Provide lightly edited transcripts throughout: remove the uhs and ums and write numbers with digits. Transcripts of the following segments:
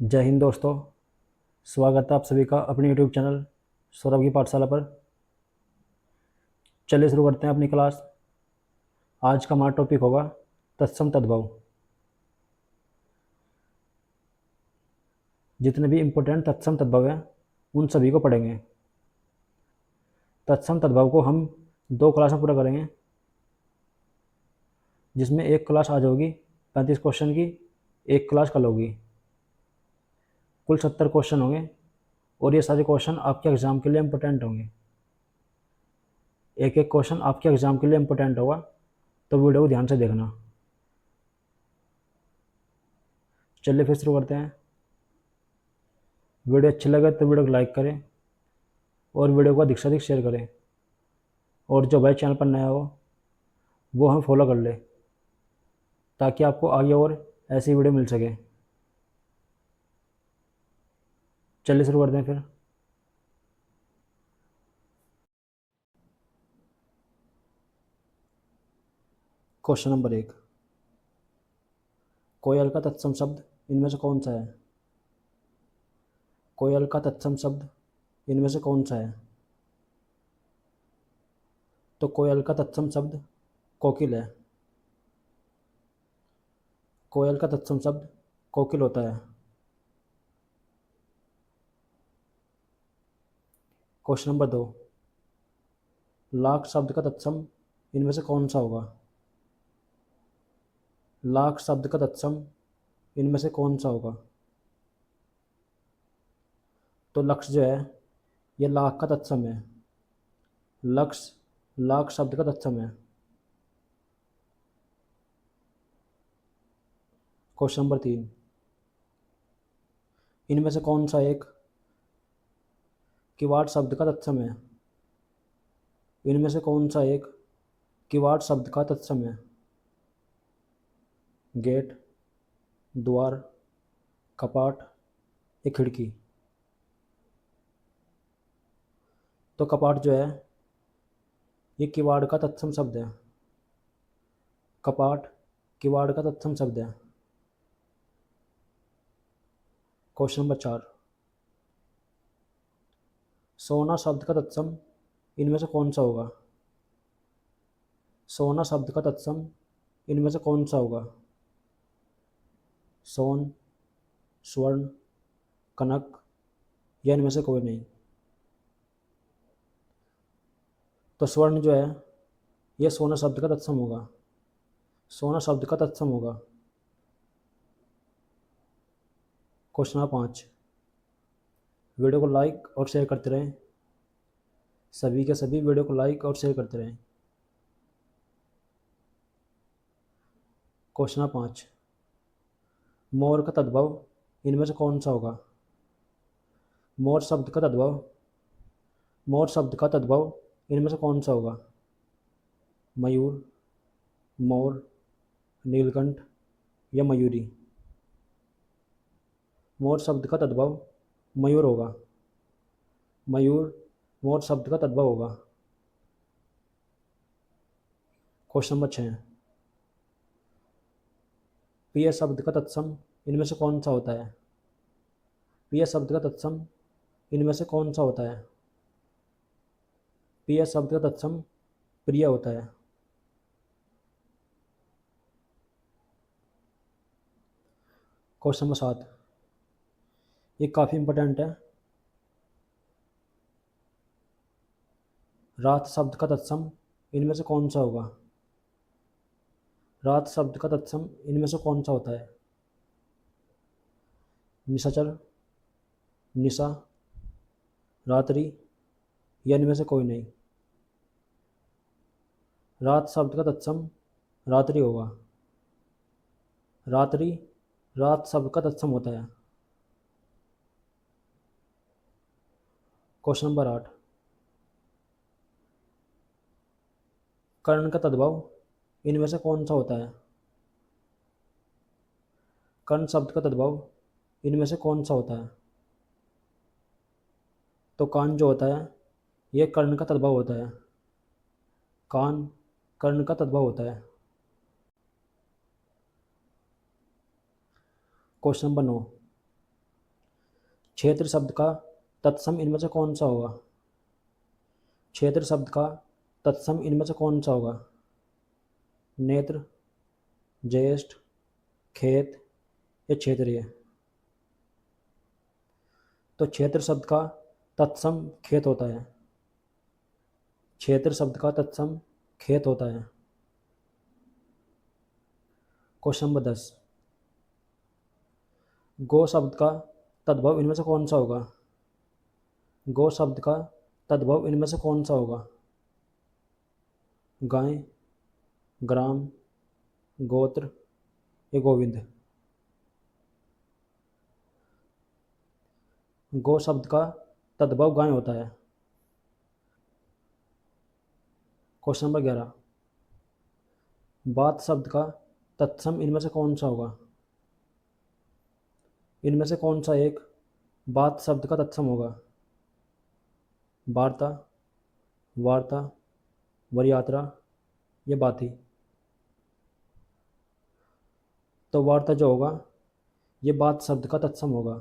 जय हिंद दोस्तों। स्वागत है आप सभी का अपने यूट्यूब चैनल सौरभ की पाठशाला पर। चलिए शुरू करते हैं अपनी क्लास। आज का हमारा टॉपिक होगा तत्सम तद्भव। जितने भी इम्पोर्टेंट तत्सम तद्भव हैं उन सभी को पढ़ेंगे। तत्सम तद्भव को हम 2 क्लास में पूरा करेंगे, जिसमें एक क्लास आज होगी 35 क्वेश्चन की, एक क्लास कल होगी। कुल 70 क्वेश्चन होंगे और ये सारे क्वेश्चन आपके एग्ज़ाम के लिए इम्पोर्टेंट होंगे। एक एक क्वेश्चन आपके एग्ज़ाम के लिए इम्पोर्टेंट होगा, तो वीडियो को ध्यान से देखना। चलिए फिर शुरू करते हैं। वीडियो अच्छी लगे तो वीडियो को लाइक करें और वीडियो को अधिक से अधिक शेयर करें, और जो भाई चैनल पर नया हो वो हमें फॉलो कर ले, ताकि आपको आगे और ऐसी वीडियो मिल सके। चलिए शुरू करते हैं फिर। क्वेश्चन नंबर 1, कोयल का तत्सम शब्द इनमें से कौन सा है? कोयल का तत्सम शब्द इनमें से कौन सा है? तो कोयल का तत्सम शब्द कोकिल है। कोयल का तत्सम शब्द कोकिल होता है। क्वेश्चन नंबर 2, लाख शब्द का तत्सम इनमें से कौन सा होगा? लाख शब्द का तत्सम इनमें से कौन सा होगा? तो लक्ष जो है ये लाख का तत्सम है। लक्ष लाख शब्द का तत्सम है। क्वेश्चन नंबर 3, इनमें से कौन सा एक किवाड़ शब्द का तत्सम है? इनमें से कौन सा एक किवाड़ शब्द का तत्सम है? गेट, द्वार, कपाट या खिड़की? तो कपाट जो है ये किवाड़ का तत्सम शब्द है। कपाट किवाड़ का तत्सम शब्द है। क्वेश्चन नंबर 4, सोना शब्द का तत्सम इनमें से कौन सा होगा? सोना शब्द का तत्सम इनमें से कौन सा होगा? सोन, स्वर्ण, कनक या इनमें से कोई नहीं? तो स्वर्ण जो है यह सोना शब्द का तत्सम होगा। सोना शब्द का तत्सम होगा। क्वेश्चन नंबर 5, वीडियो को लाइक और शेयर करते रहें। सभी के सभी वीडियो को लाइक और शेयर करते रहें। क्वेश्चन नंबर 5, मोर का तद्भव इनमें से कौन सा होगा? मोर शब्द का तद्भव मोर शब्द का तद्भव इनमें से कौन सा होगा? मयूर, मोर, नीलकंठ या मयूरी? मोर शब्द का तद्भव मयूर होगा। मयूर मोर शब्द का तद्भव होगा। क्वेश्चन नंबर 6, प्रिय शब्द का तत्सम इनमें से कौन सा होता है? प्रिय शब्द का तत्सम इनमें से कौन सा होता है? प्रिय शब्द का तत्सम प्रिय होता है। क्वेश्चन नंबर 7, ये काफ़ी इंपॉर्टेंट है। रात शब्द का तत्सम इनमें से कौन सा होगा? रात शब्द का तत्सम इनमें से कौन सा होता है? निशाचर, निशा, रात्रि या इनमें से कोई नहीं? रात शब्द का तत्सम रात्रि होगा। रात्रि रात शब्द का तत्सम होता है। क्वेश्चन नंबर 8, कर्ण का तद्भव इनमें से कौन सा होता है? कर्ण शब्द का तद्भव इनमें से कौन सा होता है? तो कान जो होता है यह कर्ण का तद्भव होता है। कान कर्ण का तद्भव होता है। क्वेश्चन नंबर 9, क्षेत्र शब्द का तत्सम इनमें से कौन सा होगा? क्षेत्र शब्द का तत्सम इनमें से कौन सा होगा? नेत्र, ज्येष्ठ, खेत या क्षेत्रीय? तो क्षेत्र शब्द का तत्सम खेत होता है। क्षेत्र शब्द का तत्सम खेत होता है। क्वेश्चन नंबर 10, गो शब्द का तद्भव इनमें से कौन सा होगा? गो शब्द का तद्भव इनमें से कौन सा होगा? गाय, ग्राम, गोत्र या गोविंद? गो शब्द का तद्भव गाय होता है। क्वेश्चन नंबर 11, बात शब्द का तत्सम इनमें से कौन सा होगा? इनमें से कौन सा एक बात शब्द का तत्सम होगा? वार्ता, वार्ता, वरयात्रा या बाती? तो वार्ता जो होगा ये बात शब्द का तत्सम होगा।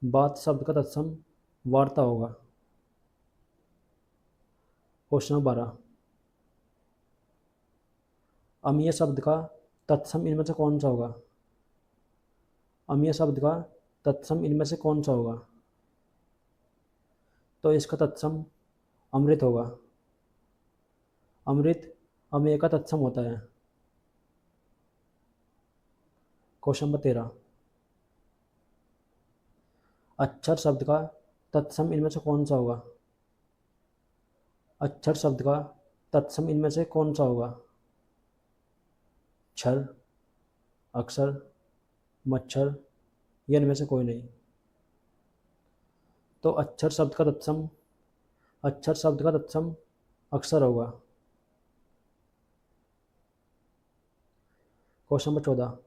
बात शब्द का तत्सम वार्ता होगा। क्वेश्चन नंबर 12, अमीय शब्द का तत्सम इनमें से कौन सा होगा? अमीय शब्द का तत्सम इनमें से कौन सा होगा? तो इसका तत्सम अमृत होगा। अमृत अमेय का तत्सम होता है। क्वेश्चन नंबर 13, अक्षर शब्द का तत्सम इनमें से कौन सा होगा? अक्षर शब्द का तत्सम इनमें से कौन सा होगा? क्षर, अक्षर, मच्छर या इनमें से कोई नहीं? तो अक्षर शब्द का तत्सम अक्षर होगा। क्वेश्चन नंबर 14,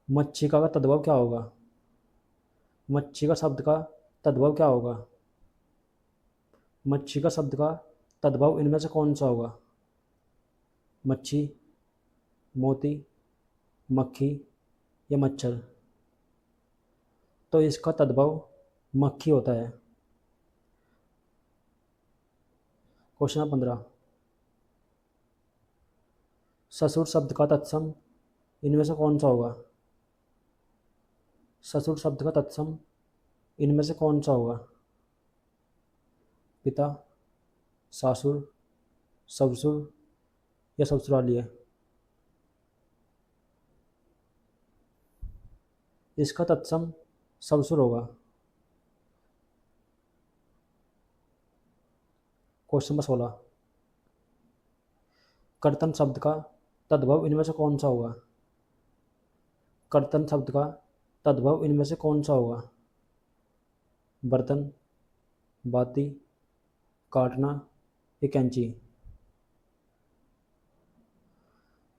मच्छिका का तद्भव क्या होगा? मच्छिका शब्द का तद्भव क्या होगा? मच्छिका शब्द का तद्भव इनमें से कौन सा होगा? मच्छी, मोती, मक्खी या मच्छर? तो इसका तद्भव मक्खी होता है। क्वेश्चन नंबर 15, ससुर शब्द का तत्सम इनमें से कौन सा होगा? ससुर शब्द का तत्सम इनमें से कौन सा होगा? पिता, सासुर, ससुर या ससुरालिय? इसका तत्सम ससुर होगा। क्वेश्चन नंबर 16, कर्तन शब्द का तद्भव इनमें से कौन सा होगा? कर्तन शब्द का तद्भव इनमें से कौन सा होगा? बर्तन, बाती, काटना या कैंची?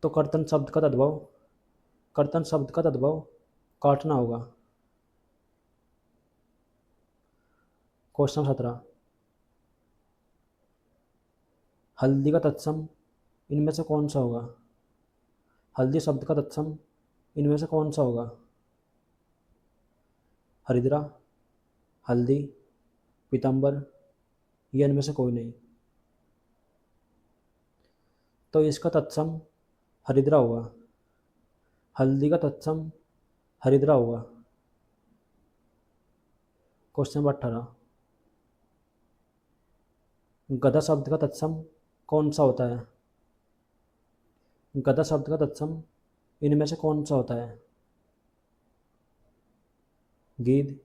तो कर्तन शब्द का तद्भव काटना होगा। क्वेश्चन 17, हल्दी का तत्सम इनमें से कौन सा होगा? हल्दी शब्द का तत्सम इनमें से कौन सा होगा? हरिद्रा, हल्दी, पीताम्बर या इनमें से कोई नहीं? तो इसका तत्सम हरिद्रा होगा। हल्दी का तत्सम हरिद्रा होगा। क्वेश्चन नंबर 18, गधा शब्द का तत्सम कौन सा होता है? गधा शब्द का तत्सम इनमें से कौन सा होता है? गीध,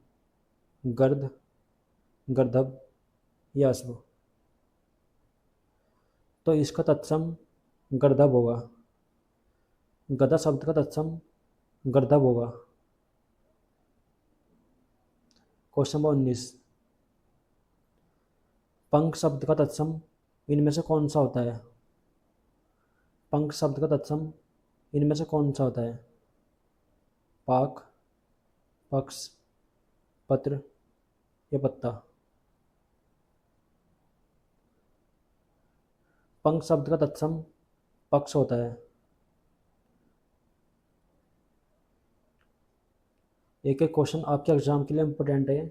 गर्द, गर्दभ या अश्व? तो इसका तत्सम गर्दभ होगा। गधा शब्द का तत्सम गर्दभ होगा। क्वेश्चन नंबर 19, पंख शब्द का तत्सम इनमें से कौन सा होता है? पंख शब्द का तत्सम इनमें से कौन सा होता है? पाक, पक्ष, पत्र या पत्ता? पंख शब्द का तत्सम पक्ष होता है। एक एक क्वेश्चन आपके एग्जाम के लिए इम्पोर्टेंट है।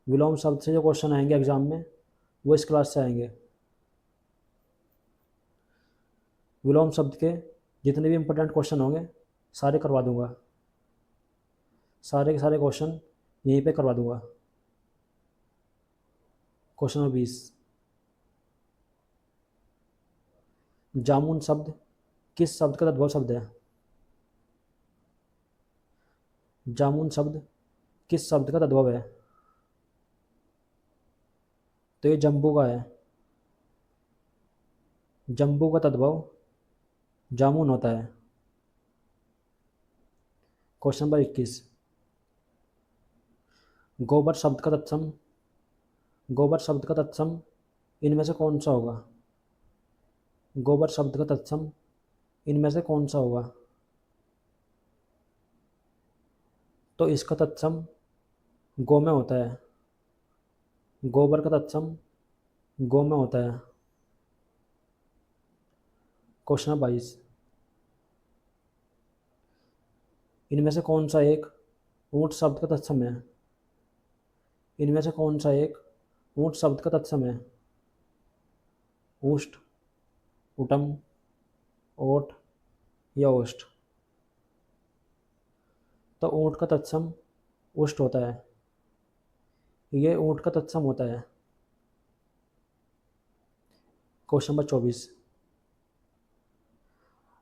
विलोम शब्द से जो क्वेश्चन आएंगे एग्जाम में वो इस क्लास से आएंगे। विलोम शब्द के जितने भी इम्पोर्टेंट क्वेश्चन होंगे सारे करवा दूंगा, सारे के सारे क्वेश्चन यहीं पे करवा दूंगा। क्वेश्चन नंबर 20, जामुन शब्द किस शब्द का तद्भव शब्द है? जामुन शब्द किस शब्द का तद्भव है? तो ये जम्बू का है। जम्बू का तद्भव जामुन होता है। क्वेश्चन नंबर 21, गोबर शब्द का तत्सम, गोबर शब्द का तत्सम इनमें से कौन सा होगा? गोबर शब्द का तत्सम इनमें से कौन सा होगा? तो इसका तत्सम गो में होता है। गोबर का तत्सम गो में होता है। क्वेश्चन नंबर 22, इनमें से कौन सा एक ऊंट शब्द का तत्सम है? इनमें से कौन सा एक ऊंट शब्द का तत्सम है? ऊष्ट, उटम, ओट या ओष्ट? तो ऊंट का तत्सम उष्ट होता है। ये ऊंट का तत्सम होता है। क्वेश्चन नंबर 24,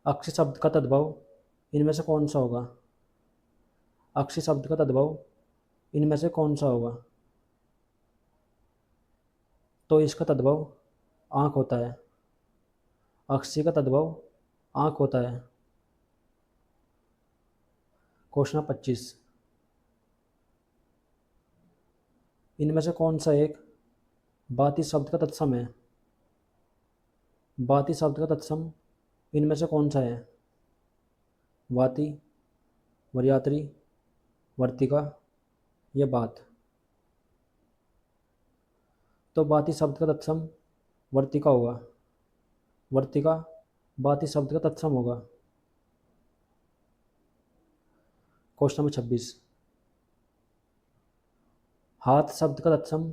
अक्ष शब्द का तद्भव इनमें से कौन सा होगा? अक्ष शब्द का तद्भव इनमें से कौन सा होगा? तो इसका तद्भव आँख होता है। अक्षी का तद्भव आँख होता है। क्वेश्चन नंबर 25, इनमें से कौन सा एक बाती शब्द का तत्सम है? बाती शब्द का तत्सम इनमें से कौन सा है? वाती, वर्यात्री, वर्तिका या बात? तो बाती शब्द का तत्सम वर्तिका होगा। वर्तिका बाती शब्द का तत्सम होगा। क्वेश्चन नंबर 26, हाथ शब्द का तत्सम,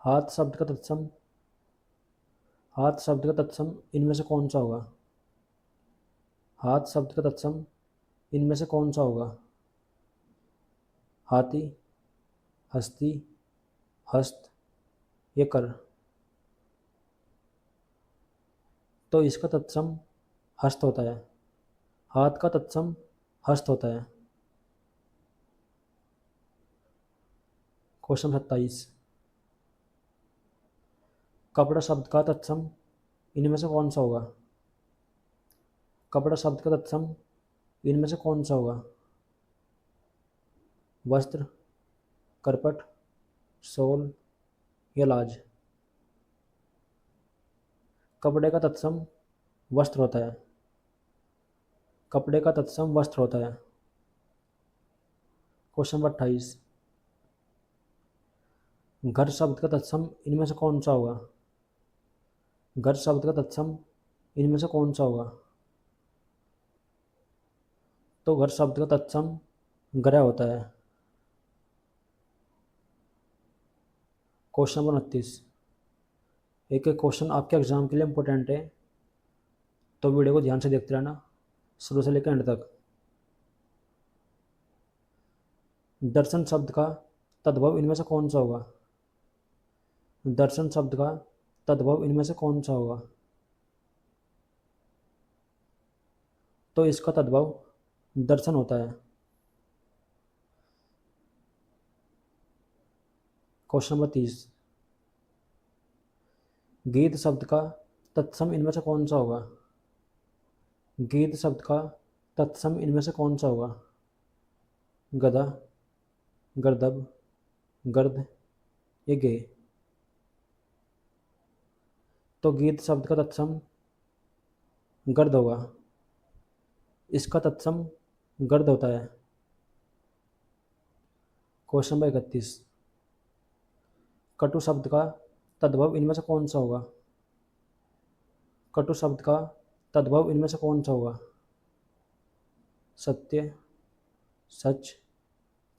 हाथ शब्द का तत्सम, हाथ शब्द का तत्सम इनमें से कौन सा होगा? हाथ शब्द का तत्सम इनमें से कौन सा होगा? हाथी, हस्ती, हस्त या कर? तो इसका तत्सम हस्त होता है। हाथ का तत्सम हस्त होता है। क्वेश्चन 27, कपड़ा शब्द का तत्सम इनमें से कौन सा होगा? कपड़ा शब्द का तत्सम इनमें से कौन सा होगा? वस्त्र, करपट, सोल या लाज? कपड़े का तत्सम वस्त्र होता है। कपड़े का तत्सम वस्त्र होता है। क्वेश्चन नंबर 28, घर शब्द का तत्सम इनमें से कौन सा होगा? घर शब्द का तत्सम इनमें से कौन सा होगा? तो घर शब्द का तत्सम ग्रह होता है। क्वेश्चन नंबर 29, एक एक क्वेश्चन आपके एग्जाम के लिए इम्पोर्टेंट है, तो वीडियो को ध्यान से देखते रहना शुरू से लेकर एंड तक। दर्शन शब्द का तद्भव इनमें से कौन सा होगा? दर्शन शब्द का तद्भव इनमें से कौन सा होगा? तो इसका तद्भव दर्शन होता है। क्वेश्चन नंबर 30, गीत शब्द का तत्सम इनमें से कौन सा होगा? गीत शब्द का तत्सम इनमें से कौन सा होगा? गधा, गर्दभ, गर्द या गे? तो गीत शब्द का तत्सम गर्द होगा। इसका तत्सम गर्द होता है। क्वेश्चन नंबर 31, कटु शब्द का तद्भव इनमें से कौन सा होगा? कटु शब्द का तद्भव इनमें से कौन सा होगा? सत्य, सच,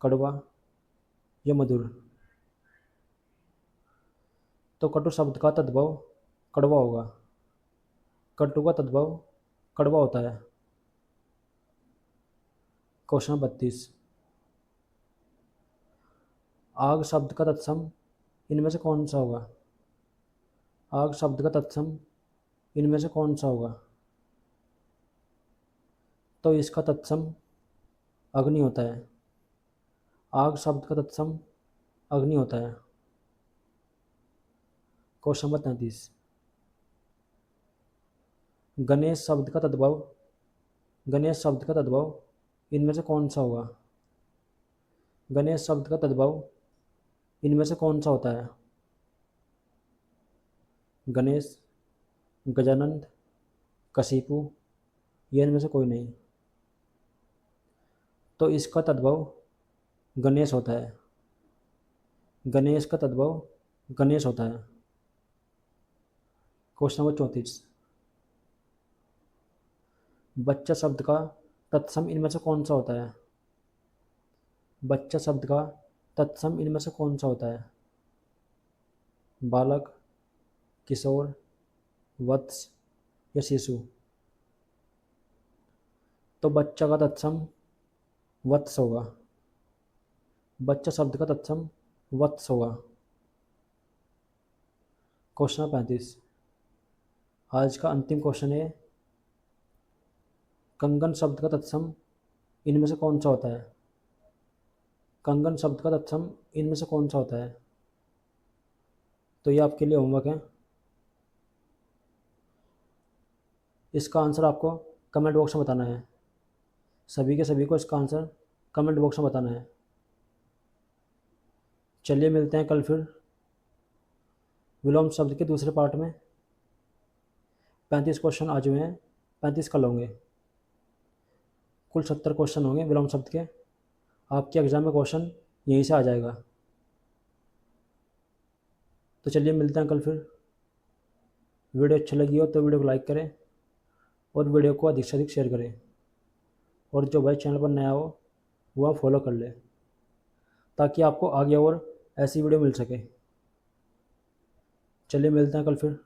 कड़वा या मधुर। तो कटु शब्द का तद्भव कड़वा होगा। कटु का तद्भव कड़वा होता है। क्वेश्चन 32। आग शब्द का तत्सम इनमें से कौन सा होगा? आग शब्द का तत्सम इनमें से कौन सा होगा? तो इसका तत्सम अग्नि होता है। आग शब्द का तत्सम अग्नि होता है। Question number 33। गणेश शब्द का तद्भव गणेश शब्द का तद्भव इनमें से कौन सा होगा? गणेश शब्द का तद्भव इनमें से कौन सा होता है? गणेश, गजानंद, कशीपु या इनमें से कोई नहीं। तो इसका तद्भव गणेश होता है। गणेश का तद्भव गणेश होता है। Question number 34। बच्चा शब्द का तत्सम इनमें से कौन सा होता है? बच्चा शब्द का तत्सम इनमें से कौन सा होता है? बालक, किशोर, वत्स या शिशु। तो बच्चा का तत्सम वत्स होगा। बच्चा शब्द का तत्सम वत्स होगा। क्वेश्चन 35। आज का अंतिम क्वेश्चन है, कंगन शब्द का तत्सम इनमें से कौन सा होता है? कंगन शब्द का तत्सम इनमें से कौन सा होता है? तो ये आपके लिए होमवर्क है। इसका आंसर आपको कमेंट बॉक्स में बताना है। सभी के सभी को इसका आंसर कमेंट बॉक्स में बताना है। चलिए मिलते हैं कल फिर विलोम शब्द के दूसरे पार्ट में। 35 क्वेश्चन आज हुए हैं, 35 कल होंगे। कुल 70 क्वेश्चन होंगे विलोम शब्द के। आपके एग्जाम में क्वेश्चन यहीं से आ जाएगा। तो चलिए मिलते हैं कल फिर। वीडियो अच्छी लगी हो तो वीडियो को लाइक करें और वीडियो को अधिक से अधिक शेयर करें। और जो भाई चैनल पर नया हो वह फॉलो कर ले, ताकि आपको आगे और ऐसी वीडियो मिल सके। चलिए मिलते हैं कल फिर।